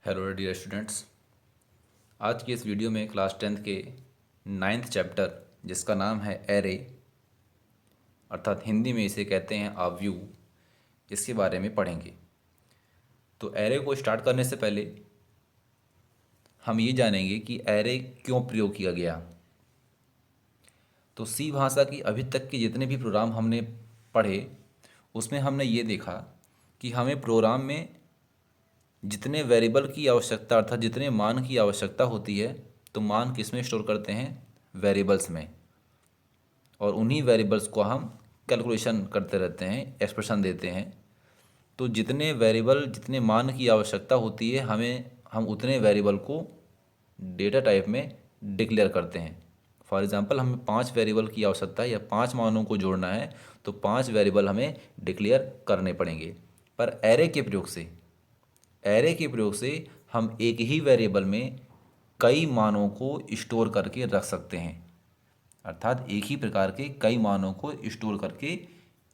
Hello dear students. आज की इस वीडियो में क्लास 10th के 9th चैप्टर जिसका नाम है एरे, अर्थात हिंदी में इसे कहते हैं आव्यूह, इसके बारे में पढ़ेंगे। तो एरे को स्टार्ट करने से पहले हम ये जानेंगे कि एरे क्यों प्रयोग किया गया। तो सी भाषा की अभी तक के जितने भी प्रोग्राम हमने पढ़े उसमें हमने ये देखा कि हमें प्रोग्राम में जितने वेरिएबल की आवश्यकता अर्थात जितने मान की आवश्यकता होती है तो मान किस में स्टोर करते हैं, वेरिएबल्स में, और उन्हीं वेरिएबल्स को हम कैलकुलेशन करते रहते हैं, एक्सप्रेशन देते हैं। तो जितने वेरिएबल जितने मान की आवश्यकता होती है हम उतने वेरिएबल को डेटा टाइप में डिक्लेयर करते हैं। फॉर एग्जांपल हमें 5 वेरिएबल की आवश्यकता है या 5 मानों को जोड़ना है तो 5 वेरिएबल हमें डिक्लेयर करने पड़ेंगे। पर एरे के प्रयोग से हम एक ही वेरिएबल में कई मानों को स्टोर करके रख सकते हैं, अर्थात एक ही प्रकार के कई मानों को स्टोर करके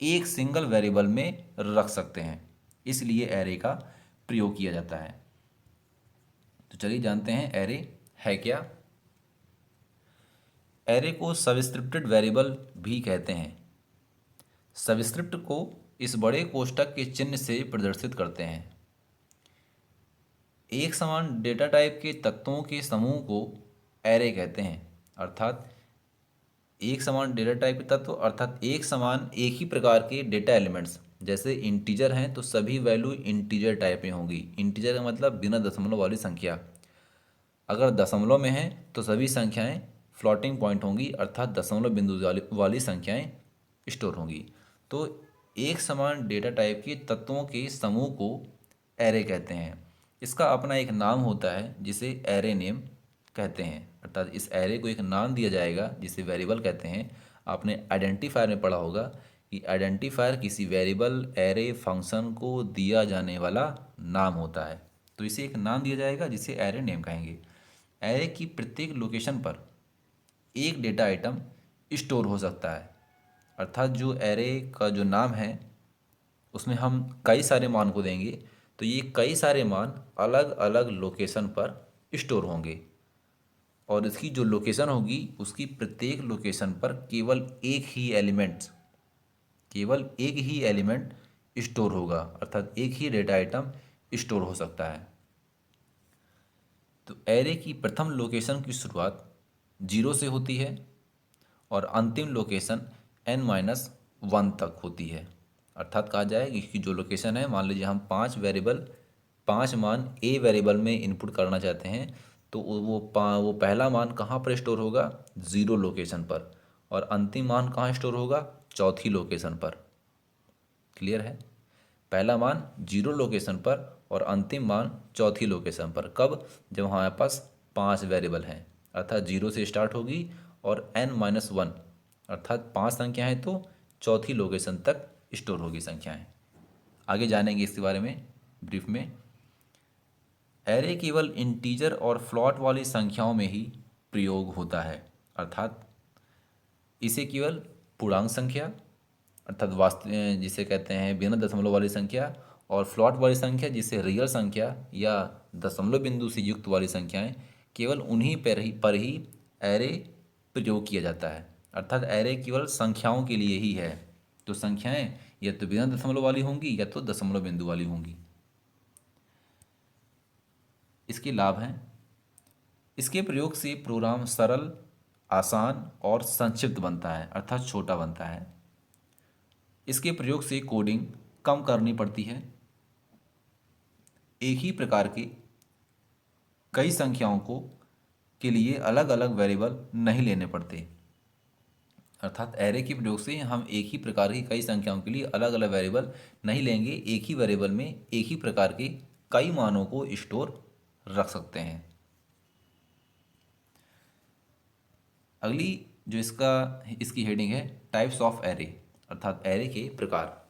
एक सिंगल वेरिएबल में रख सकते हैं, इसलिए एरे का प्रयोग किया जाता है। तो चलिए जानते हैं एरे है क्या। एरे को सबस्क्रिप्टेड वेरिएबल भी कहते हैं। सबस्क्रिप्ट को इस बड़े कोष्ठक के चिन्ह से प्रदर्शित करते हैं। एक समान डेटा टाइप के तत्वों के समूह को एरे कहते हैं, अर्थात एक समान डेटा टाइप के तत्व अर्थात एक समान एक ही प्रकार के डेटा एलिमेंट्स। जैसे इंटीजर हैं तो सभी वैल्यू इंटीजर टाइप में होंगी। इंटीजर का मतलब बिना दशमलव वाली संख्या। अगर दशमलव में है तो सभी संख्याएं फ्लोटिंग पॉइंट होंगी, अर्थात दशमलव बिंदु वाली संख्याएं स्टोर होंगी। तो एक समान डेटा टाइप के तत्वों के समूह को एरे कहते हैं। इसका अपना एक नाम होता है जिसे एरे नेम कहते हैं, अर्थात इस एरे को एक नाम दिया जाएगा जिसे वेरिएबल कहते हैं। आपने आइडेंटिफायर में पढ़ा होगा कि आइडेंटिफायर किसी वेरिएबल, एरे, फंक्शन को दिया जाने वाला नाम होता है। तो इसे एक नाम दिया जाएगा जिसे एरे नेम कहेंगे। एरे की प्रत्येक लोकेशन पर एक डेटा आइटम स्टोर हो सकता है, अर्थात जो एरे का जो नाम है उसमें हम कई सारे मान को देंगे तो ये कई सारे मान अलग अलग लोकेशन पर स्टोर होंगे, और इसकी जो लोकेशन होगी उसकी प्रत्येक लोकेशन पर केवल एक ही एलिमेंट स्टोर होगा, अर्थात एक ही डेटा आइटम स्टोर हो सकता है। तो एरे की प्रथम लोकेशन की शुरुआत 0 से होती है और अंतिम लोकेशन n-1 तक होती है। अर्थात कहा जाए कि इसकी जो लोकेशन है, मान लीजिए हम 5 मान ए वेरिएबल में इनपुट करना चाहते हैं तो वो पहला मान कहाँ पर स्टोर होगा, 0 लोकेशन पर, और अंतिम मान कहाँ स्टोर होगा, चौथी लोकेशन पर। क्लियर है? पहला मान 0 लोकेशन पर और अंतिम मान चौथी लोकेशन पर। कब? जब हमारे पास 5 वेरिएबल हैं, अर्थात 0 से स्टार्ट होगी और n-1 अर्थात 5 संख्याएं तो चौथी लोकेशन तक स्टोर होगी संख्याएं। आगे जानेंगे इसके बारे में ब्रीफ में। एरे केवल इंटीजर और फ्लॉट वाली संख्याओं में ही प्रयोग होता है, अर्थात इसे केवल पूर्णांक संख्या अर्थात वास्तव जिसे कहते हैं बिना दशमलव वाली संख्या, और फ्लॉट वाली संख्या जिसे रियल संख्या या दशमलव बिंदु से युक्त वाली संख्याएं, केवल उन्हीं पर ही एरे प्रयोग किया जाता है। अर्थात एरे केवल संख्याओं के लिए ही है। तो संख्याएं या तो बिना दशमलव वाली होंगी या तो दशमलव बिंदु वाली होंगी। इसके लाभ हैं। इसके प्रयोग से प्रोग्राम सरल, आसान और संक्षिप्त बनता है, अर्थात छोटा बनता है। इसके प्रयोग से कोडिंग कम करनी पड़ती है। एक ही प्रकार के कई संख्याओं को के लिए अलग अलग वेरिएबल नहीं लेने पड़ते, अर्थात एरे के प्रयोग से हम एक ही प्रकार की कई संख्याओं के लिए अलग अलग वेरिएबल नहीं लेंगे, एक ही वेरिएबल में एक ही प्रकार के कई मानों को स्टोर रख सकते हैं। अगली जो इसकी हेडिंग है टाइप्स ऑफ एरे, अर्थात एरे के प्रकार।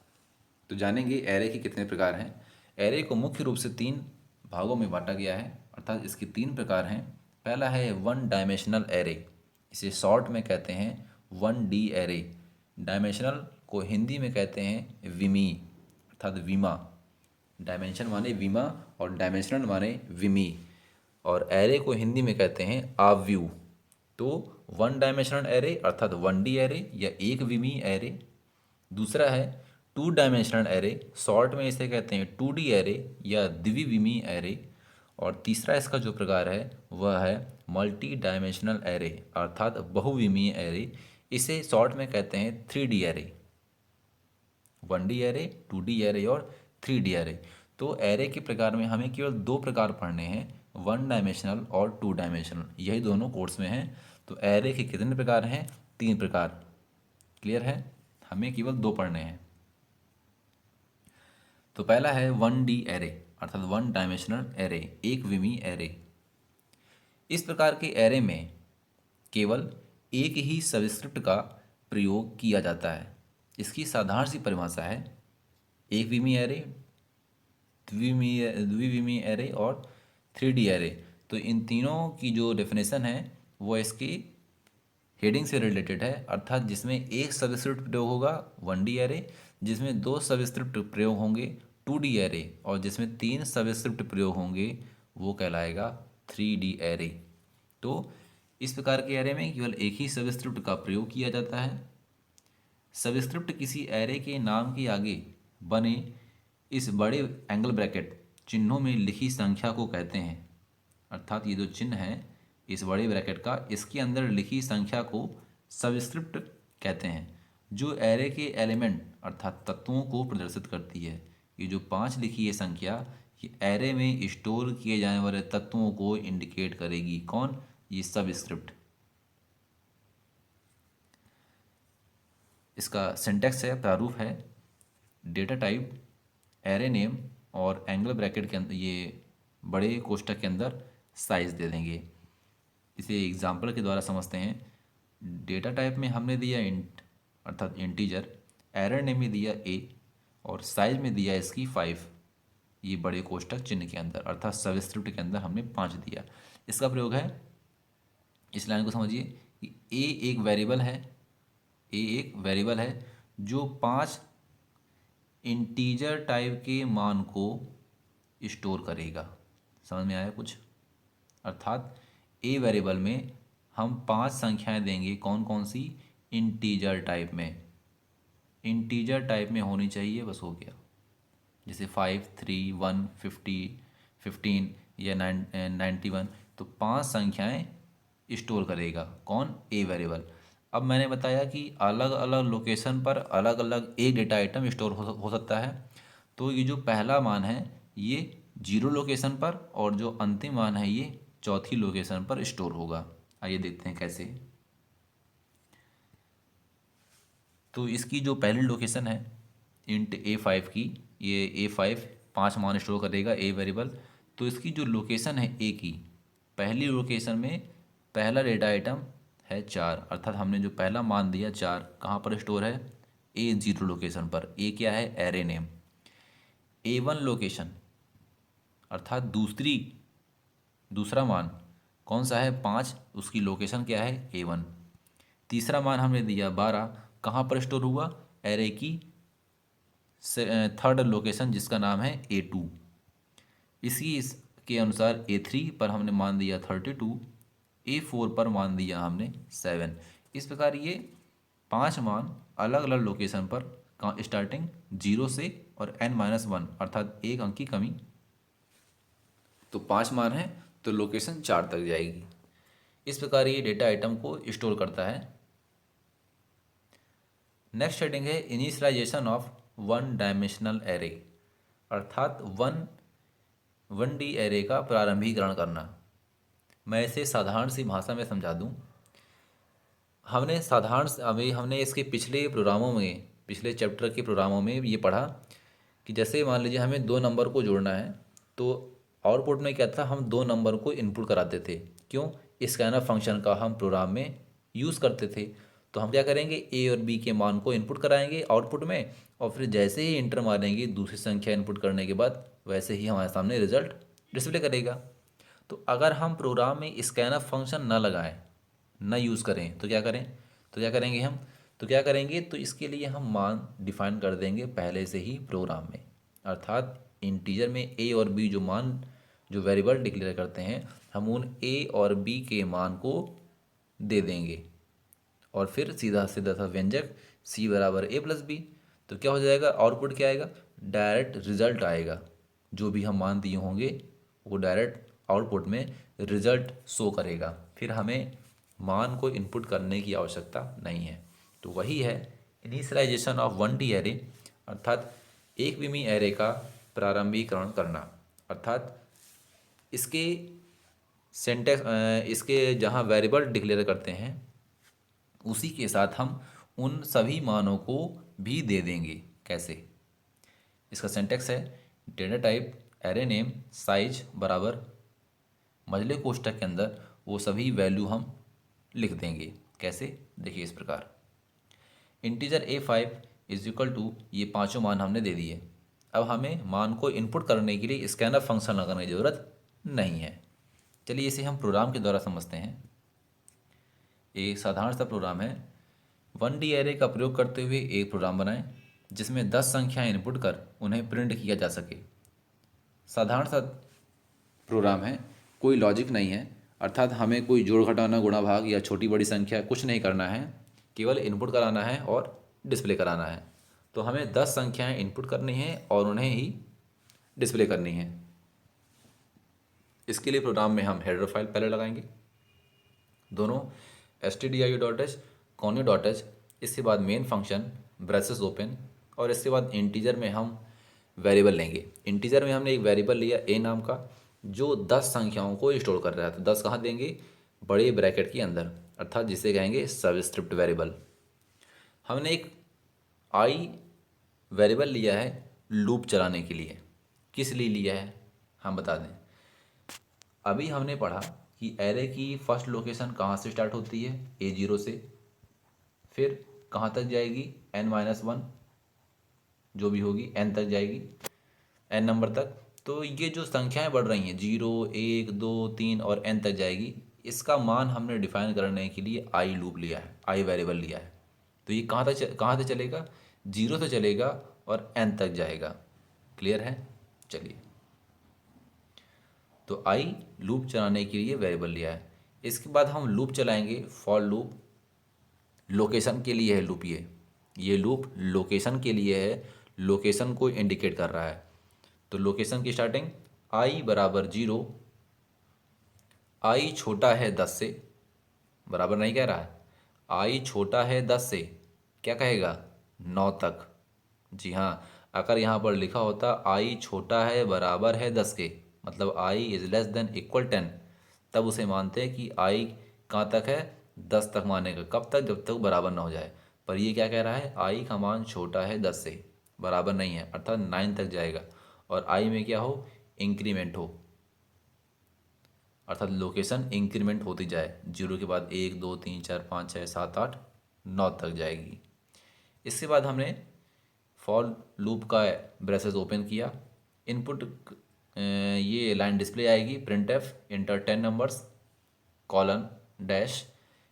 तो जानेंगे एरे के कितने प्रकार हैं। एरे को मुख्य रूप से 3 भागों में बांटा गया है, अर्थात इसके 3 प्रकार हैं। पहला है 1 डायमेंशनल एरे, इसे शॉर्ट में कहते हैं 1D एरे। डायमेंशनल को हिंदी में कहते हैं विमी अर्थात विमा। डायमेंशन माने विमा और डायमेंशनल माने विमी, और एरे को हिंदी में कहते हैं आव्यूह। तो वन डायमेंशनल एरे अर्थात 1D एरे या एक विमी एरे। दूसरा है टू डायमेंशनल एरे, शॉर्ट में इसे कहते हैं 2D एरे या द्विविमी एरे। और तीसरा इसका जो प्रकार है वह है मल्टी डायमेंशनल एरे अर्थात बहुविमीय एरे, इसे शॉर्ट में कहते हैं 3D array. 1D array, 2D array और 3D एरे। तो एरे के प्रकार में हमें केवल दो प्रकार पढ़ने हैं, 1 डायमेंशनल और 2 डायमेंशनल, यही दोनों कोर्स में हैं। तो एरे के कितने प्रकार हैं? 3 प्रकार। क्लियर है? हमें केवल दो पढ़ने हैं। तो पहला है 1D एरे अर्थात 1 डायमेंशनल एरे, एक विमी एरे। इस प्रकार के एरे में केवल एक ही सबस्क्रिप्ट का प्रयोग किया जाता है। इसकी साधारण सी परिभाषा है एक विमी एरे, द्विविमी एरे और 3D एरे। तो इन तीनों की जो डेफिनेशन है वो इसकी हेडिंग से रिलेटेड है, अर्थात जिसमें एक सबस्क्रिप्ट प्रयोग होगा 1D एरे, जिसमें दो सबस्क्रिप्ट प्रयोग होंगे 2D एरे, और जिसमें 3 सबस्क्रिप्ट प्रयोग होंगे वो कहलाएगा 3D एरे। तो इस प्रकार के एरे में केवल एक ही सबस्क्रिप्ट का प्रयोग किया जाता है। सबस्क्रिप्ट किसी एरे के नाम के आगे बने इस बड़े एंगल ब्रैकेट चिन्हों में लिखी संख्या को कहते हैं, अर्थात ये जो चिन्ह है इस बड़े ब्रैकेट का, इसके अंदर लिखी संख्या को सबस्क्रिप्ट कहते हैं, जो एरे के एलिमेंट अर्थात तत्वों को प्रदर्शित करती है। ये जो 5 लिखी है संख्या, ये एरे में स्टोर किए जाने वाले तत्वों को इंडिकेट करेगी। कौन? ये सबस्क्रिप्ट। इसका सिंटैक्स है, प्रारूप है, डेटा टाइप, एरे नेम और एंगल ब्रैकेट के अंदर ये बड़े कोष्ठक के अंदर साइज दे देंगे। इसे एग्जाम्पल के द्वारा समझते हैं। डेटा टाइप में हमने दिया इंट अर्थात इंटीजर, एरे नेम में दिया ए और साइज में दिया इसकी 5, ये बड़े कोष्ठक चिन्ह के अंदर अर्थात सबस्क्रिप्ट के अंदर हमने 5 दिया। इसका प्रयोग है, इस लाइन को समझिए कि ए एक वेरिएबल है, ए एक वेरिएबल है जो 5 इंटीजर टाइप के मान को स्टोर करेगा। समझ में आया कुछ? अर्थात ए वेरिएबल में हम 5 संख्याएं देंगे, कौन कौन सी? इंटीजर टाइप में, इंटीजर टाइप में होनी चाहिए, बस हो गया। जैसे 5, 3, 1, 50, 15 या 91, तो 5 संख्याएं स्टोर करेगा कौन? A variable. अब मैंने बताया कि अलग अलग लोकेशन पर अलग अलग एक डेटा आइटम स्टोर हो सकता है। तो ये जो पहला मान है ये 0 लोकेशन पर, और जो अंतिम मान है ये चौथी लोकेशन पर स्टोर होगा। आइए देखते हैं कैसे। तो इसकी जो पहली लोकेशन है इंट A5 की, ये A5 5 मान स्टोर करेगा ए वेरिएबल। तो इसकी जो लोकेशन है ए की, पहली लोकेशन में पहला डेटा आइटम है 4, अर्थात हमने जो पहला मान दिया 4 कहाँ पर स्टोर है? A0 लोकेशन पर। ए क्या है? Array name. A1 लोकेशन अर्थात दूसरा मान कौन सा है? 5, उसकी लोकेशन क्या है? A1। तीसरा मान हमने दिया 12, कहाँ पर स्टोर हुआ? एरे की थर्ड लोकेशन जिसका नाम है A2। इसके अनुसार A3 पर हमने मान दिया 32, A4 पर मान दिया हमने 7। इस प्रकार ये 5 मान अलग अलग लोकेशन पर, स्टार्टिंग 0 से और n-1 अर्थात 1 अंक की कमी। तो 5 मान है तो लोकेशन 4 तक जाएगी। इस प्रकार ये डेटा आइटम को स्टोर करता है। नेक्स्ट हेडिंग है इनिशियलाइजेशन ऑफ 1 डायमेंशनल एरे, अर्थात 1D एरे का प्रारंभीकरण करना। मैं इसे साधारण सी भाषा में समझा दूं। हमने इसके पिछले प्रोग्रामों में, पिछले चैप्टर के प्रोग्रामों में ये पढ़ा कि जैसे मान लीजिए हमें 2 नंबर को जोड़ना है, तो आउटपुट में क्या था? हम 2 नंबर को इनपुट कराते थे। क्यों? स्कैनर फंक्शन का हम प्रोग्राम में यूज़ करते थे। तो हम क्या करेंगे? ए और बी के मान को इनपुट कराएंगे आउटपुट में, और फिर जैसे ही इंटर मारेंगे दूसरी संख्या इनपुट करने के बाद, वैसे ही हमारे सामने रिजल्ट डिस्प्ले करेगा। तो अगर हम प्रोग्राम में स्कैनर फंक्शन न लगाएं, न यूज़ करें, तो क्या करें? तो क्या करेंगे? तो इसके लिए हम मान डिफाइन कर देंगे पहले से ही प्रोग्राम में, अर्थात इंटीजर में ए और बी जो मान जो वेरिएबल डिक्लेयर करते हैं हम उन ए और बी के मान को दे देंगे और फिर सीधा सीधा सा व्यंजक सी बराबर ए प्लस बी। तो क्या हो जाएगा, आउटपुट क्या आएगा, डायरेक्ट रिजल्ट आएगा। जो भी हम मान दिए होंगे वो डायरेक्ट आउटपुट में रिजल्ट शो करेगा, फिर हमें मान को इनपुट करने की आवश्यकता नहीं है। तो वही है इनिशियलाइजेशन ऑफ 1D एरे, अर्थात एक विमी एरे का प्रारंभिकरण करना। अर्थात इसके सिंटैक्स इसके जहाँ वेरिएबल डिक्लेयर करते हैं उसी के साथ हम उन सभी मानों को भी दे देंगे। कैसे, इसका सिंटैक्स है data type array name size बराबर मझले कोष्ठक के अंदर वो सभी वैल्यू हम लिख देंगे। कैसे, देखिए इस प्रकार integer A5 is equal to, ये पांचों मान हमने दे दिए। अब हमें मान को इनपुट करने के लिए स्कैनर फंक्शन लगाने की ज़रूरत नहीं है। चलिए इसे हम प्रोग्राम के द्वारा समझते हैं। एक साधारण सा प्रोग्राम है, 1D एरे का प्रयोग करते हुए एक प्रोग्राम बनाएं जिसमें 10 संख्याएं इनपुट कर उन्हें प्रिंट किया जा सके। साधारण सा प्रोग्राम है, कोई लॉजिक नहीं है, अर्थात हमें कोई जोड़ घटाना गुणा भाग या छोटी बड़ी संख्या कुछ नहीं करना है, केवल इनपुट कराना है और डिस्प्ले कराना है। तो हमें 10 संख्याएं इनपुट करनी है और उन्हें ही डिस्प्ले करनी है। इसके लिए प्रोग्राम में हम हेडर फाइल पहले लगाएंगे, दोनों stdio.h conio.h, इसके बाद मेन फंक्शन ब्रेसेस ओपन, और इसके बाद इंटीजर में हम वेरिएबल लेंगे। इंटीजर में हमने एक वेरिएबल लिया ए नाम का जो 10 संख्याओं को स्टोर कर रहा है। तो 10 कहाँ देंगे, बड़े ब्रैकेट के अंदर, अर्थात जिसे कहेंगे सबस्क्रिप्ट वेरिएबल। हमने एक आई वेरिएबल लिया है लूप चलाने के लिए। किस लिए लिया है हम बता दें। अभी हमने पढ़ा कि एरे की फर्स्ट लोकेशन कहाँ से स्टार्ट होती है, A0 से, फिर कहाँ तक जाएगी n-1 जो भी होगी n तक जाएगी, n नंबर तक। तो ये जो संख्याएं बढ़ रही हैं 0, 1, 2, 3 और n तक जाएगी, इसका मान हमने डिफाइन करने के लिए आई लूप लिया है, आई वेरिएबल लिया है। तो ये कहाँ से चलेगा, 0 से चलेगा और n तक जाएगा। क्लियर है। चलिए, तो आई लूप चलाने के लिए वेरिएबल लिया है। इसके बाद हम लूप चलाएंगे, फॉर लूप। लोकेशन के लिए है लूप, ये लूप लोकेशन के लिए है, लोकेशन को इंडिकेट कर रहा है। तो लोकेशन की स्टार्टिंग आई बराबर 0, आई छोटा है 10 से, बराबर नहीं कह रहा है, आई छोटा है 10 से, क्या कहेगा 9 तक। जी हाँ, अगर यहाँ पर लिखा होता आई छोटा है बराबर है 10 के, मतलब आई इज लेस देन इक्वल 10, तब उसे मानते हैं कि आई कहाँ तक है, 10 तक मानेगा। कब तक, जब तक बराबर ना हो जाए। पर ये क्या कह रहा है, आई का मान छोटा है 10 से, बराबर नहीं है, अर्थात 9 तक जाएगा। और आई में क्या हो, इंक्रीमेंट हो, अर्थात लोकेशन इंक्रीमेंट होती जाए। 0 के बाद 1, 2, 3, 4, 5, 6, 7, 8, 9 तक जाएगी। इसके बाद हमने फॉर लूप का ब्रेसेस ओपन किया। इनपुट ये लाइन डिस्प्ले आएगी, print F inter 10 numbers colon dash.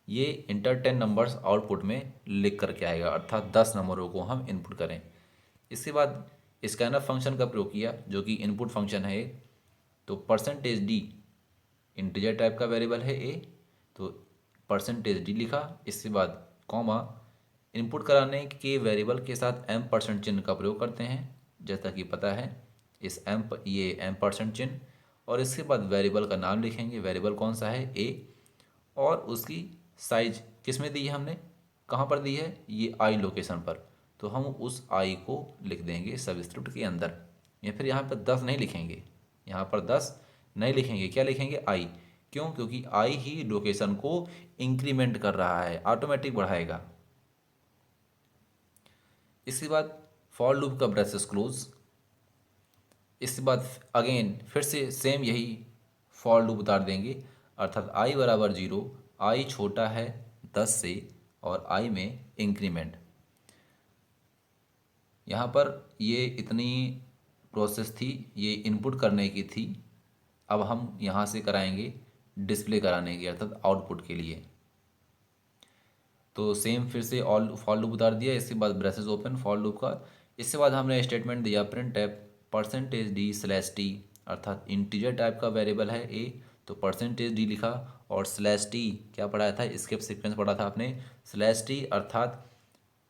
ये इंटर 10 नंबर्स आउटपुट में लिख करके आएगा, अर्थात 10 नंबरों को हम इनपुट करें। इसके बाद स्कैनर फंक्शन का प्रयोग किया जो कि इनपुट फंक्शन है। तो %d इंटीजर टाइप का वेरिएबल है ए, तो %d लिखा, इसके बाद कॉमा, इनपुट कराने के वेरिएबल के साथ m% चिन्ह का प्रयोग करते हैं, जैसा कि पता है इस ये m% चिन्ह। और इसके बाद वेरिएबल का नाम लिखेंगे, वेरिएबल कौन सा है a, और उसकी साइज किस में दी है हमने, कहाँ पर दी है, ये आई लोकेशन पर। तो हम उस आई को लिख देंगे सबस्क्रिप्ट के अंदर, या फिर यहाँ पर 10 नहीं लिखेंगे, यहाँ पर 10 नहीं लिखेंगे, क्या लिखेंगे आई। क्यों, क्योंकि आई ही लोकेशन को इंक्रीमेंट कर रहा है, ऑटोमेटिक बढ़ाएगा। इसके बाद फॉर लूप का ब्रेसेस क्लोज। इसके बाद अगेन फिर से सेम यही फॉर लूप उतार देंगे, अर्थात आई बराबर 0, आई छोटा है 10 से और आई में इंक्रीमेंट। यहाँ पर ये इतनी प्रोसेस थी, ये इनपुट करने की थी। अब हम यहाँ से कराएंगे डिस्प्ले कराने की, अर्थात आउटपुट के लिए। तो सेम फिर से ऑल फॉर लूप उतार दिया। इसके बाद ब्रेसेस ओपन फॉर लूप का। इसके बाद हमने स्टेटमेंट दिया print F percentage d slash T, अर्थात इंटीजर टाइप का वेरिएबल है ए, तो परसेंटेज डी लिखा, और स्लैश टी क्या पढ़ाया था, स्केप सीक्वेंस पढ़ा था आपने। स्लैश टी अर्थात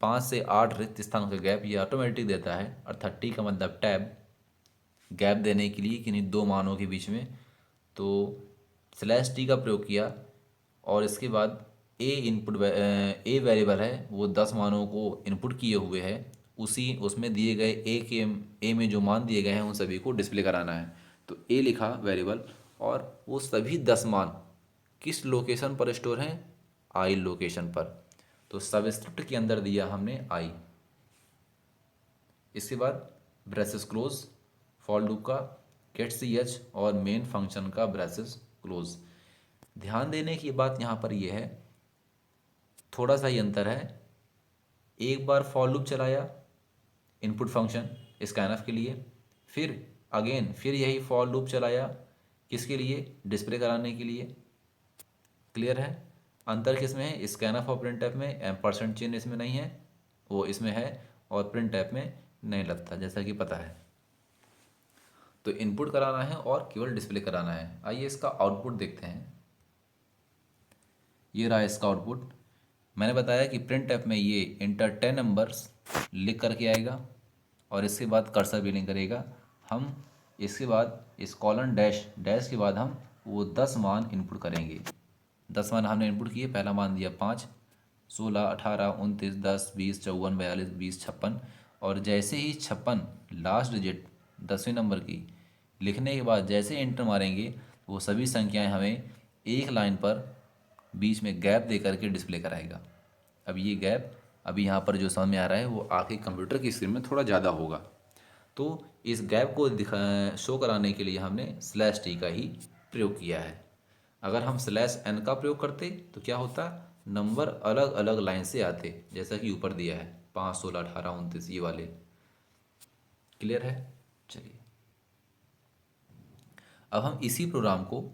5 से 8 रिक्त स्थानों का गैप ये ऑटोमेटिक देता है, अर्थात टी का मतलब टैब, गैप देने के लिए किन्हीं दो मानों के बीच में। तो स्लैश टी का प्रयोग किया, और इसके बाद ए वेरिएबल है वो 10 मानों को इनपुट किए हुए है, उसी उसमें दिए गए ए में जो मान दिए गए हैं उन सभी को डिस्प्ले कराना है। तो ए लिखा वेरिएबल, और वो सभी 10 मान किस लोकेशन पर स्टोर हैं, आई लोकेशन पर। तो सबस्क्रिप्ट के अंदर दिया हमने आई। इसके बाद ब्रेसेस क्लोज, फॉर लूप का गेट सी एच, और मेन फंक्शन का ब्रेसेस क्लोज। ध्यान देने की बात यहाँ पर यह है, थोड़ा सा ही अंतर है। एक बार फॉर लूप चलाया इनपुट फंक्शन स्कैनफ के लिए, फिर यही फॉर लूप चलाया किसके लिए, डिस्प्ले कराने के लिए। क्लियर है? अंतर किस में है, स्कैनफ और प्रिंट में एम्परसेंट चिन्ह इसमें नहीं है, वो इसमें है, और प्रिंट में नहीं लगता, जैसा कि पता है। तो इनपुट कराना है और केवल डिस्प्ले कराना है। आइए इसका आउटपुट देखते हैं। ये रहा इसका आउटपुट। मैंने बताया कि प्रिंट ऐप में ये इंटर 10 नंबर्स लिख करके आएगा, और इसके बाद कर्सर भी नहीं करेगा। हम इसके बाद इस कॉलन डैश के बाद हम वो 10 मान इनपुट करेंगे। 10 मान हमने इनपुट किए। पहला मान दिया 5, 16, 18, 29, 10, 20, 54, 42, 20, 56, और जैसे ही 56 लास्ट डिजिट 10वें नंबर की लिखने के बाद जैसे एंटर मारेंगे, वो सभी संख्याएं हमें एक लाइन पर बीच में गैप दे करके डिस्प्ले कराएगा। अब ये गैप अभी यहाँ पर जो समझ में आ रहा है वो आगे कंप्यूटर की स्क्रीन में थोड़ा ज़्यादा होगा। तो इस गैप को शो कराने के लिए हमने स्लैश टी का ही प्रयोग किया है। अगर हम स्लैश एन का प्रयोग करते तो क्या होता, नंबर अलग अलग लाइन से आते, जैसा कि ऊपर दिया है 5, 16, 18, 29 ये वाले। क्लियर है? चलिए अब हम इसी प्रोग्राम को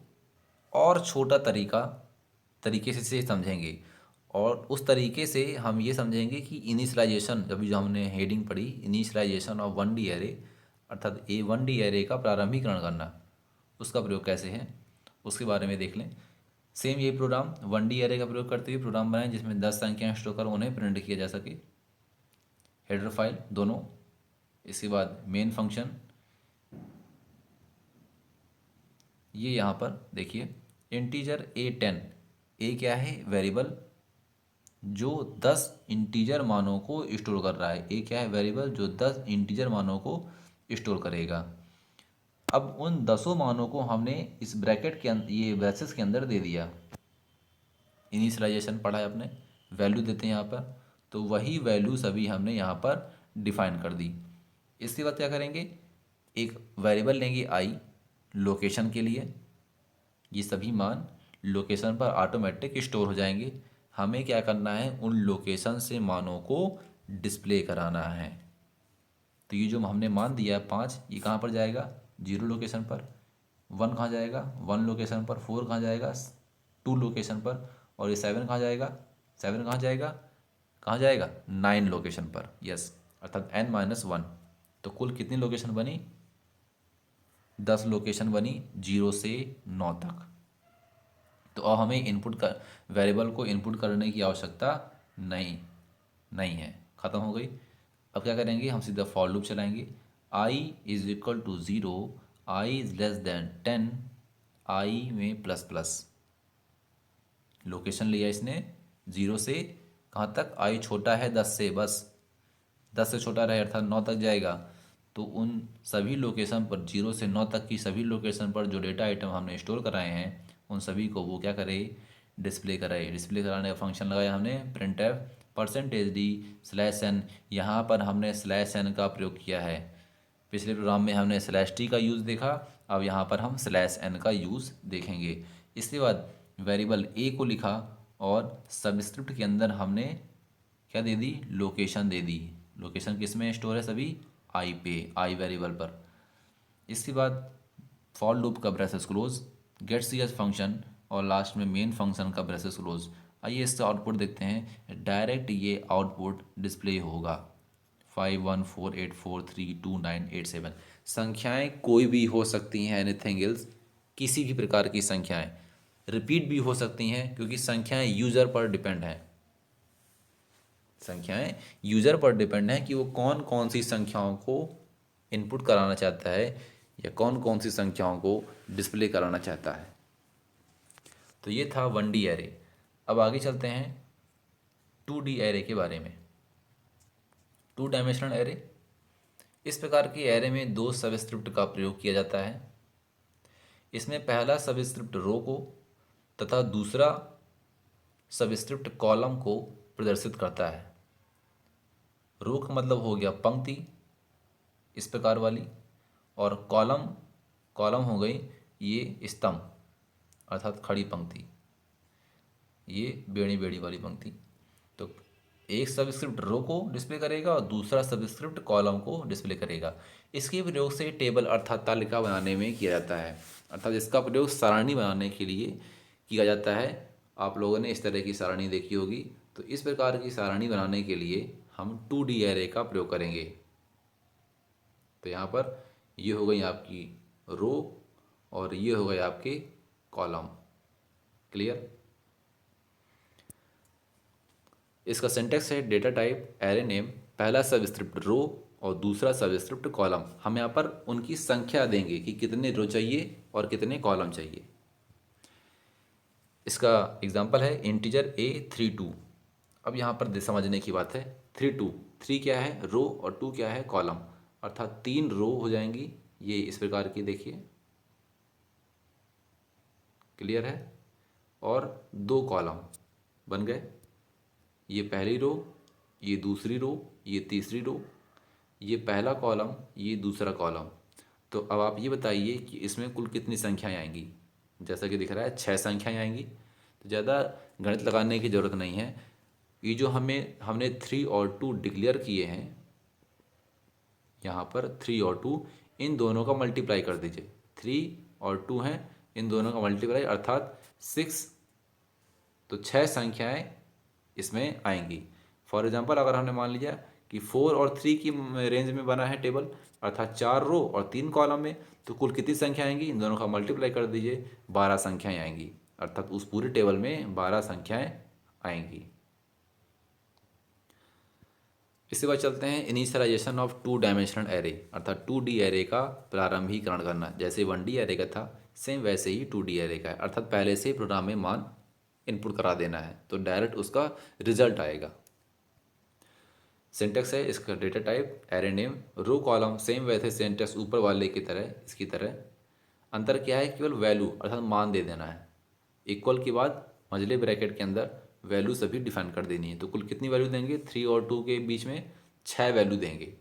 और छोटा तरीके से समझेंगे, और उस तरीके से हम ये समझेंगे कि इनिशियलाइजेशन, अभी जो हमने हेडिंग पढ़ी, इनिशियलाइजेशन ऑफ 1D एरे, अर्थात 1D एरे का प्रारंभिकरण करना, उसका प्रयोग कैसे है उसके बारे में देख लें। सेम ये प्रोग्राम 1D एरे का प्रयोग करते हुए प्रोग्राम बनाएं जिसमें 10 संख्याएं स्टोर कर उन्हें प्रिंट किया जा सके, हेडर फाइल दोनों। इसके बाद मेन फंक्शन, ये यहाँ पर देखिए इंटीजर A10, ए क्या है, वेरिएबल जो 10 इंटीजर मानों को स्टोर कर रहा है। ए क्या है, वेरिएबल जो 10 इंटीजर मानों को स्टोर करेगा। अब उन 10 मानों को हमने इस ब्रैकेट के अंदर, ये ब्रेसेस के अंदर दे दिया। इनिशियलाइजेशन पढ़ा है आपने, वैल्यू देते हैं यहाँ पर, तो वही वैल्यू सभी हमने यहाँ पर डिफाइन कर दी। इसके बाद क्या करेंगे, एक वेरिएबल लेंगे आई लोकेशन के लिए, ये सभी मान लोकेशन पर ऑटोमेटिक स्टोर हो जाएंगे। हमें क्या करना है, उन लोकेशन से मानों को डिस्प्ले कराना है। तो ये जो हमने मान दिया है 5, ये कहाँ पर जाएगा, 0 लोकेशन पर। 1 कहाँ जाएगा, 1 लोकेशन पर। 4 कहाँ जाएगा, 2 लोकेशन पर। और ये 7 कहाँ जाएगा, 7 कहाँ जाएगा 9 लोकेशन पर। यस, अर्थात n-1। तो कुल कितनी लोकेशन बनी, 10 लोकेशन बनी 0 से 9 तक। तो अब हमें इनपुट कर वेरिएबल को इनपुट करने की आवश्यकता नहीं है, ख़त्म हो गई। अब क्या करेंगे, हम सीधा फॉर लूप चलाएंगे। i is equal to 0, i is less than 10, i में प्लस प्लस लोकेशन लिया इसने 0 से कहाँ तक, आई छोटा है 10 से, बस 10 से छोटा रहे अर्थात 9 तक जाएगा। तो उन सभी लोकेशन पर 0 से 9 तक की सभी लोकेशन पर जो डेटा आइटम हमने स्टोर कराए हैं उन सभी को वो क्या करे, डिस्प्ले कराए। डिस्प्ले कराने का फंक्शन लगाया हमने printf percentage d slash n. यहाँ पर हमने स्लैश एन का प्रयोग किया है। पिछले प्रोग्राम में हमने स्लैश टी का यूज़ देखा, अब यहाँ पर हम स्लैश एन का यूज़ देखेंगे। इसके बाद वेरिएबल ए को लिखा, और सबस्क्रिप्ट के अंदर हमने क्या दे दी, लोकेशन दे दी। लोकेशन किस में स्टोर है, सभी आई पे, आई वेरिएबल पर। इसके बाद फॉर लूप का braces close, get C H function, और लास्ट में मेन फंक्शन का ब्रेसेस क्लोज। आइए इसका आउटपुट देखते हैं। डायरेक्ट ये आउटपुट डिस्प्ले होगा 5148432987। संख्याएं कोई भी हो सकती हैं, एनीथिंग एल्स, किसी भी प्रकार की संख्याएं रिपीट भी हो सकती हैं, क्योंकि संख्याएं यूज़र पर डिपेंड हैं। संख्याएं यूज़र पर डिपेंड हैं कि वो कौन कौन सी संख्याओं को इनपुट कराना चाहता है या कौन कौन सी संख्याओं को डिस्प्ले कराना चाहता है। तो ये था 1D एरे। अब आगे चलते हैं 2D एरे के बारे में। 2 डायमेंशनल एरे, इस प्रकार के एरे में दो सबस्क्रिप्ट का प्रयोग किया जाता है। इसमें पहला सबस्क्रिप्ट रो को तथा दूसरा सबस्क्रिप्ट कॉलम को प्रदर्शित करता है। रो का मतलब हो गया पंक्ति इस प्रकार वाली, और कॉलम कॉलम हो गई ये स्तंभ अर्थात खड़ी पंक्ति, ये बेड़ी बेड़ी वाली पंक्ति। तो एक सबस्क्रिप्ट रो को डिस्प्ले करेगा और दूसरा सबस्क्रिप्ट कॉलम को डिस्प्ले करेगा। इसके प्रयोग से टेबल अर्थात तालिका बनाने में किया जाता है, अर्थात इसका प्रयोग सारणी बनाने के लिए किया जाता है। आप लोगों ने इस तरह की सारणी देखी होगी। तो इस प्रकार की सारणी बनाने के लिए हम 2D एरे का प्रयोग करेंगे। तो यहाँ पर ये हो गई आपकी रो और ये हो गए आपके कॉलम। क्लियर? इसका सिंटैक्स है डेटा टाइप एरे नेम, पहला सबस्क्रिप्ट रो और दूसरा सबस्क्रिप्ट कॉलम। हम यहाँ पर उनकी संख्या देंगे कि कितने रो चाहिए और कितने कॉलम चाहिए। इसका एग्जांपल है इंटीजर a32। अब यहाँ पर समझने की बात है, 3 क्या है रो और 2 क्या है कॉलम, अर्थात 3 रो हो जाएंगी ये इस प्रकार की, देखिए क्लियर है, और 2 कॉलम बन गए। ये पहली रो, ये दूसरी रो, ये तीसरी रो, ये पहला कॉलम, ये दूसरा कॉलम। तो अब आप ये बताइए कि इसमें कुल कितनी संख्याएं आएंगी। जैसा कि दिख रहा है 6 संख्याएं आएंगी। तो ज़्यादा गणित लगाने की ज़रूरत नहीं है। ये जो हमने 3 और 2 डिक्लेयर किए हैं, यहाँ पर 3 और 2, इन दोनों का मल्टीप्लाई कर दीजिए। 3 और 2 हैं, इन दोनों का मल्टीप्लाई अर्थात 6। तो 6 संख्याएं इसमें आएंगी। फॉर एग्जांपल अगर हमने मान लिया कि 4 और 3 की रेंज में बना है टेबल, अर्थात 4 रो और 3 कॉलम में, तो कुल कितनी संख्या आएंगी, इन दोनों का मल्टीप्लाई कर दीजिए, 12 संख्याएं आएंगी। अर्थात उस पूरे टेबल में 12 संख्याएं आएंगी। इसके बाद चलते हैं इनिशियलाइजेशन ऑफ 2 डायमेंशनल एरे, अर्थात 2D एरे का प्रारंभिकरण करना। जैसे 1D एरे का था सेम वैसे ही 2D एरे का है, अर्थात पहले से प्रोग्राम में मान इनपुट करा देना है तो डायरेक्ट उसका रिजल्ट आएगा। सिंटेक्स है इसका data type array name, row column same वैसे सिंटेक्स ऊपर वाले की तरह, इसकी तरह। अंतर क्या है, केवल वैल्यू अर्थात मान दे देना है। इक्वल के बाद मझले ब्रैकेट के अंदर वैल्यू सभी डिफाइन कर देनी है। तो कुल कितनी वैल्यू देंगे, 3 और 2 के बीच में 6 वैल्यू देंगे।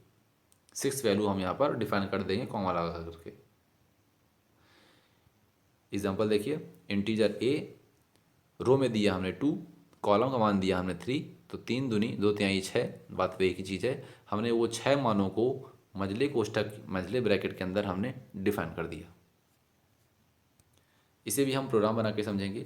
6 वैल्यू हम यहाँ पर डिफाइन कर देंगे कॉमा लगा करके। एग्जाम्पल देखिए, इंटीजर ए रो में दिया हमने 2, कॉलम का मान दिया हमने 3, तो 3 दूनी 2 तिहाई 6, बात पे एक ही चीज़ है। हमने वो 6 मानों को मझले कोष्ठक मझले ब्रैकेट के अंदर हमने डिफाइन कर दिया। इसे भी हम प्रोग्राम बना के समझेंगे।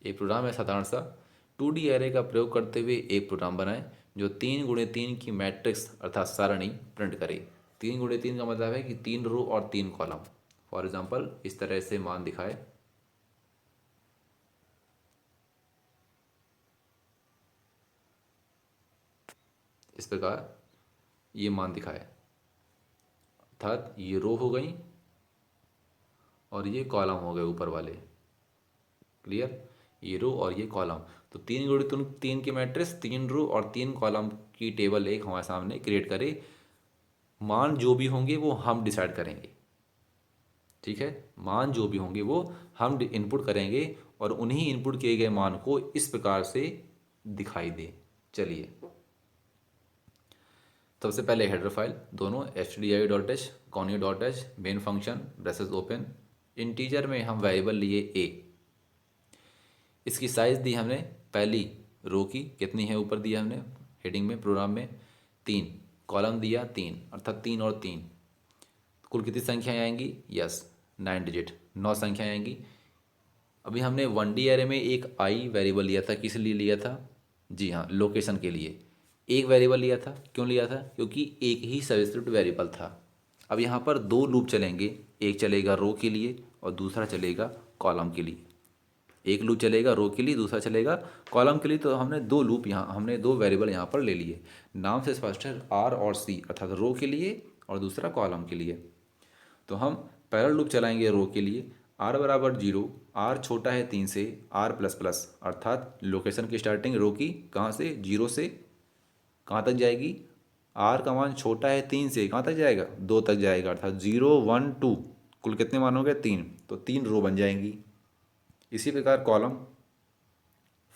एक प्रोग्राम है साधारण सा, 2D एरे का प्रयोग करते हुए एक प्रोग्राम बनाएं जो 3 गुणे 3 की मैट्रिक्स अर्थात सारणी प्रिंट करे। 3 गुणे 3 का मतलब है कि 3 रो और 3 कॉलम। फॉर एग्जाम्पल इस तरह से मान दिखाए, इस प्रकार ये मान दिखाए, अर्थात ये रो हो गई और ये कॉलम हो गए ऊपर वाले। क्लियर? ये रो और ये कॉलम। तो 3 गुणे 3 की मैट्रिक्स, 3 रो और 3 कॉलम की टेबल एक हमारे सामने क्रिएट करे। मान जो भी होंगे वो हम डिसाइड करेंगे। ठीक है, मान जो भी होंगे वो हम इनपुट करेंगे और उन्हीं इनपुट किए गए मान को इस प्रकार से दिखाई दे। चलिए, सबसे पहले हेडर फाइल दोनों stdio.h conio.h main function braces open. Integer में हम वेरिएबल लिए a, इसकी साइज़ दी हमने पहली रो की कितनी है ऊपर दिया हमने हेडिंग में प्रोग्राम में 3, कॉलम दिया 3 अर्थात 3 और 3, कुल कितनी संख्याएं आएंगी, यस 9 डिजिट, 9 संख्याएं आएंगी। अभी हमने 1D एरे में एक आई वेरिएबल लिया था, किस लिए लिया था, जी हाँ लोकेशन के लिए एक वेरिएबल लिया था। क्यों लिया था, क्योंकि एक ही सबस्क्रिप्ट वेरिएबल था। अब यहाँ पर दो लूप चलेंगे, एक चलेगा रो के लिए और दूसरा चलेगा कॉलम के लिए। एक लूप चलेगा रो के लिए, दूसरा चलेगा कॉलम के लिए। तो हमने दो लूप यहाँ, हमने दो वेरिएबल यहाँ पर ले लिए। नाम से स्पष्ट है, आर और सी, अर्थात रो के लिए और दूसरा कॉलम के लिए। तो हम पहला लूप चलाएंगे रो के लिए, आर बराबर 0, आर छोटा है 3 से, आर प्लस प्लस, अर्थात लोकेशन की स्टार्टिंग रो की कहाँ से, 0 से कहाँ तक जाएगी, आर का मान छोटा है 3 से, कहाँ तक जाएगा, 2 तक जाएगा, अर्थात 0 1 2, कुल कितने मान हो गए, 3। तो 3 रो बन जाएंगी। इसी प्रकार कॉलम,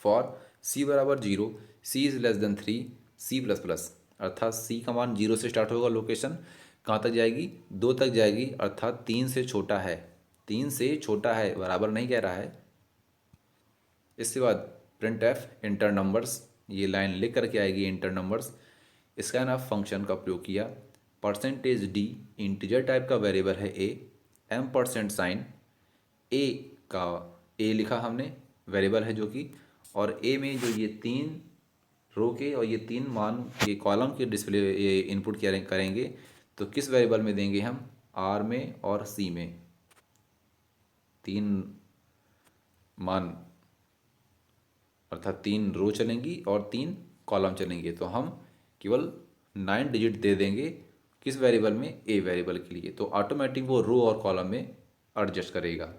फॉर सी बराबर 0, C is less than 3, C plus plus, अर्थात सी का मान 0 से स्टार्ट होगा, लोकेशन कहाँ तक जाएगी, 2 तक जाएगी, अर्थात 3 से छोटा है, 3 से छोटा है, बराबर नहीं कह रहा है। इसके बाद प्रिंट एफ इंटर नंबर्स, ये लाइन लिख करके आएगी inter numbers. Scan of function का प्रयोग किया। परसेंटेज डी इंटीजर टाइप का वेरिएबल है ए, एम परसेंट साइन, ए का ए लिखा हमने, वेरिएबल है जो कि, और ए में जो ये 3 रो के और ये 3 मान ये कॉलम के डिस्प्ले ये इनपुट करेंगे, तो किस वेरिएबल में देंगे हम, आर में और सी में। 3 मान अर्थात 3 रो चलेंगी और 3 कॉलम चलेंगे। तो हम केवल 9 डिजिट दे देंगे किस वेरिएबल में, ए वेरिएबल के लिए, तो ऑटोमेटिक वो रो और कॉलम में एडजस्ट करेगा।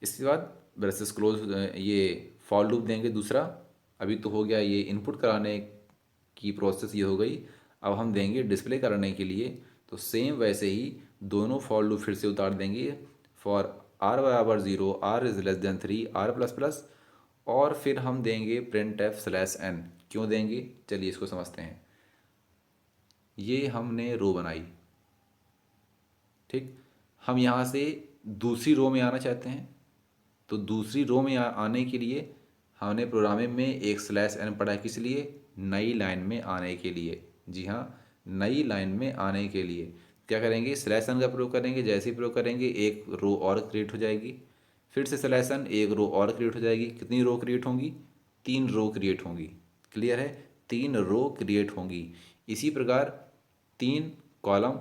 इसके बाद ब्रेसेस क्लोज, ये फॉर लूप देंगे दूसरा। अभी तो हो गया ये इनपुट कराने की प्रोसेस, ये हो गई। अब हम देंगे डिस्प्ले कराने के लिए, तो सेम वैसे ही दोनों फॉर लूप फिर से उतार देंगे। फॉर आर बराबर 0, r is less than 3, r plus plus, और फिर हम देंगे प्रिंट एफ स्लैश एन। क्यों देंगे, चलिए इसको समझते हैं। ये हमने रो बनाई, ठीक, हम यहाँ से दूसरी रो में आना चाहते हैं, तो दूसरी रो में आने के लिए हमने प्रोग्रामिंग में एक स्लैश एन पढ़ा है, किस लिए, नई लाइन में आने के लिए। जी हाँ, नई लाइन में आने के लिए क्या करेंगे, स्लैश एन का प्रयोग करेंगे। जैसे ही प्रयोग करेंगे एक रो और क्रिएट हो जाएगी, फिर से स्लैश एन, एक रो और क्रिएट हो जाएगी। कितनी रो क्रिएट होंगी, 3 रो क्रिएट होंगी। क्लियर है, 3 रो क्रिएट होंगी। इसी प्रकार 3 कॉलम,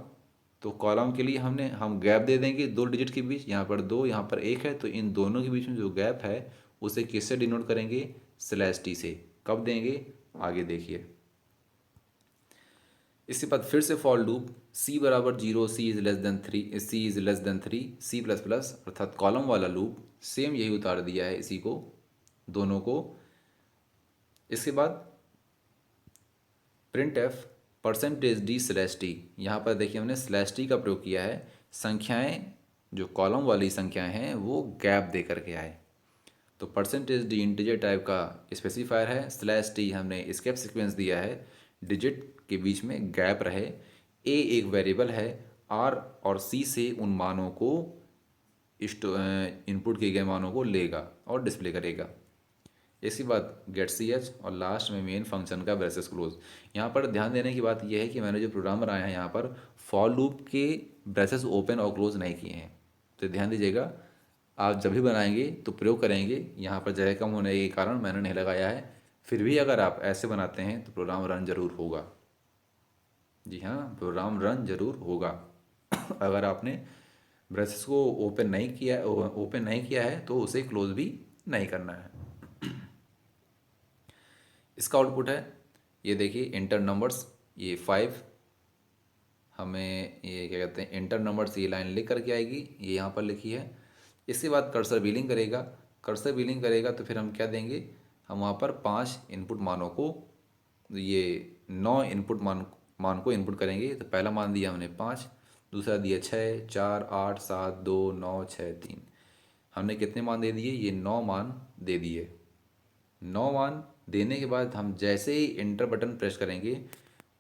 तो कॉलम के लिए हम गैप दे देंगे 2 डिजिट के बीच, यहाँ पर 2, यहाँ पर 1 है, तो इन दोनों के बीच में जो गैप है उसे किससे डिनोट करेंगे, स्लैश टी से। कब देंगे, आगे देखिए। इसके बाद फिर से फॉर लूप, सी बराबर 0, C is less than 3, C is less than 3, C plus plus, अर्थात कॉलम वाला लूप, सेम यही उतार दिया है इसी को, दोनों को। इसके बाद print F percentage d slash T, यहाँ पर देखिए हमने स्लैश टी का प्रयोग किया है। संख्याएं जो कॉलम वाली संख्याएं हैं वो गैप दे करके आए, तो परसेंटेज डी इंटीजर टाइप का स्पेसिफायर है, स्लैश टी हमने एस्केप सीक्वेंस दिया है, डिजिट के बीच में गैप रहे। ए एक वेरिएबल है, आर और सी से उन मानों को इनपुट किए गए मानों को लेगा और डिस्प्ले करेगा। इसके बाद गेट सी एच, और लास्ट में मेन फंक्शन का ब्रेसेस क्लोज। यहाँ पर ध्यान देने की बात यह है कि मैंने जो प्रोग्राम बनाया है यहाँ पर फॉर लूप के ब्रेसेस ओपन और क्लोज नहीं किए हैं, तो ध्यान दीजिएगा। आप जब भी बनाएंगे तो प्रयोग करेंगे, यहाँ पर जगह कम होने के कारण मैंने नहीं लगाया है। फिर भी अगर आप ऐसे बनाते हैं तो प्रोग्राम रन जरूर होगा। जी हाँ, प्रोग्राम रन जरूर होगा। अगर आपने ब्रेसेस को ओपन नहीं किया है तो उसे क्लोज भी नहीं करना है। इसका आउटपुट है, ये देखिए इंटर नंबर्स, ये 5, हमें ये क्या कहते हैं, इंटर नंबर्स, ये लाइन लिख करके आएगी, ये यहाँ पर लिखी है। इसके बाद कर्सर बिलिंग करेगा, कर्सर बिलिंग करेगा तो फिर हम क्या देंगे, हम वहाँ पर 5 इनपुट मानों को, ये 9 इनपुट मान को इनपुट करेंगे। तो पहला मान दिया हमने 5, दूसरा दिया 6, 4, 8, 7, 2, 9, 6, 3। हमने कितने मान दे दिए, ये 9 मान दे दिए। 9 मान देने के बाद हम जैसे ही इंटर बटन प्रेस करेंगे,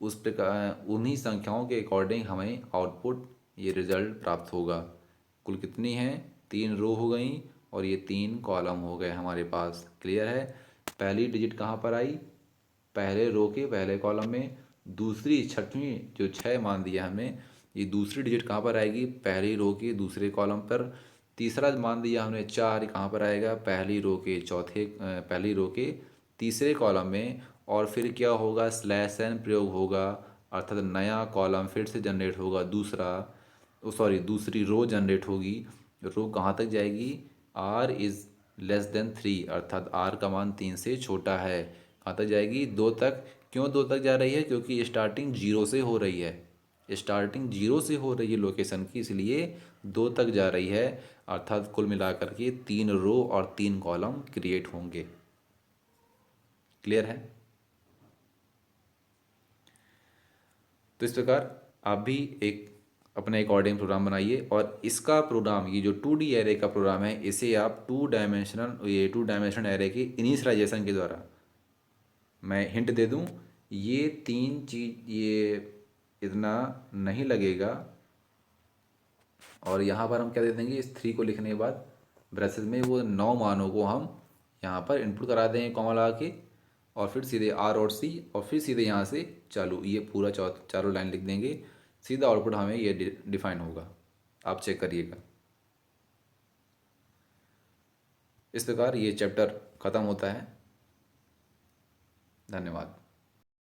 उस प्रकार उन्हीं संख्याओं के अकॉर्डिंग हमें आउटपुट, ये रिज़ल्ट प्राप्त होगा। कुल कितनी हैं, 3 रो हो गई और ये 3 कॉलम हो गए हमारे पास। क्लियर है, पहली डिजिट कहाँ पर आई, पहले रो के पहले कॉलम में। दूसरी छठवीं जो 6 मान दिया हमने, ये दूसरी डिजिट कहाँ पर आएगी, पहली रो के दूसरे कॉलम पर। तीसरा मान दिया हमने 4, कहाँ पर आएगा, पहली रो के तीसरे कॉलम में। और फिर क्या होगा, स्लैश एन प्रयोग होगा अर्थात नया कॉलम फिर से जनरेट होगा, दूसरी रो जनरेट होगी। रो कहाँ तक जाएगी? आर इज़ लेस देन 3, अर्थात आर का मान 3 से छोटा है। कहाँ तक जाएगी? 2 तक। क्यों 2 तक जा रही है? क्योंकि स्टार्टिंग 0 से हो रही है, स्टार्टिंग 0 से हो रही है लोकेशन की, इसलिए 2 तक जा रही है। अर्थात कुल मिलाकर के 3 रो और 3 कॉलम क्रिएट होंगे। क्लियर है? तो इस प्रकार आप भी अपना एक अकॉर्डिंग प्रोग्राम बनाइए, और इसका प्रोग्राम, ये जो 2D एरे का प्रोग्राम है, इसे आप 2 डायमेंशनल एरे के इनिशियलाइजेशन के द्वारा, मैं हिंट दे दूं, ये 3 चीज, ये इतना नहीं लगेगा। और यहाँ पर हम क्या दे देंगे? इस 3 को लिखने के बाद ब्रैकेट में वो 9 मानों को हम यहाँ पर इनपुट करा देंगे कॉमा लगा के, और फिर सीधे आर और सी, और फिर सीधे यहाँ से चालू, ये पूरा चारों लाइन लिख देंगे। सीधा आउटपुट हमें ये डिफाइन होगा। आप चेक करिएगा। इस प्रकार ये चैप्टर ख़त्म होता है। धन्यवाद।